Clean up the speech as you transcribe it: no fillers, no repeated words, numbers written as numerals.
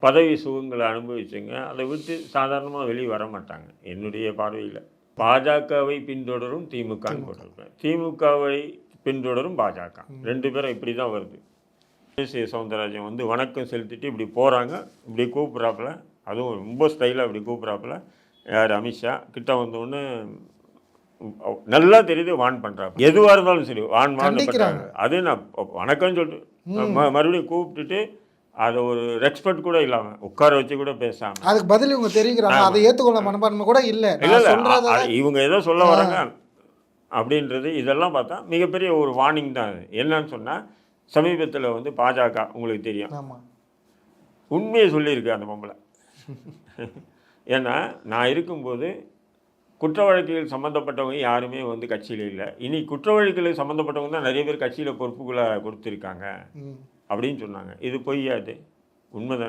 பதவி சுகங்களை அனுபவிச்சுங்க. அதை விட்டு சாதாரணமாக வெளியே வர மாட்டாங்க என்னுடைய பார்வையில். பாஜகவை பின்தொடரும் திமுகன்னு போட்டிருப்பேன். திமுகவை பின்தொடரும் பாஜக. 2 பேரும் இப்படி தான் வருது. சவுந்தரராஜன் வந்து வணக்கம் செலுத்திட்டு இப்படி போகிறாங்க, இப்படி கூப்பிட்றாப்புல, அதுவும் ரொம்ப ஸ்டைலாக இப்படி கூப்பிட்றாப்புல. யார் அமித்ஷா கிட்ட வந்தோடனே நல்லா தெரியுது வான் பண்ணுறாங்க. எதுவாக இருந்தாலும் சரி வான் பண்ணுறாங்க. அது நான் வணக்கம்னு சொல்லிட்டு மறுபடியும் கூப்பிட்டுட்டு அதை ஒரு ரெஸ்பெக்ட் கூட இல்லாமல் உட்கார வச்சு கூட பேசாமல் அதுக்கு பதில் இவங்க தெரிவிக்கிறாங்க. அதை ஏற்றுக்கொள்ள மனப்பான்மை கூட இல்லை. இவங்க ஏதோ சொல்ல வராங்க அப்படின்றது இதெல்லாம் பார்த்தா மிகப்பெரிய ஒரு வார்னிங் தான். அது என்னன்னு சொன்னால் சமீபத்தில் வந்து பாஜக உங்களுக்கு தெரியும் உண்மையை சொல்லியிருக்கு அந்த பொம்பளை. ஏன்னா நான் இருக்கும்போது குற்ற வழக்குகள் சம்மந்தப்பட்டவங்க யாருமே வந்து கட்சியில் இல்லை. இனி குற்ற வழக்குகள் சம்மந்தப்பட்டவங்க தான் நிறைய பேர் கட்சியில் பொறுப்புகளை கொடுத்துருக்காங்க அப்படின்னு சொன்னாங்க. இது பொய்யாது, உண்மைதானே?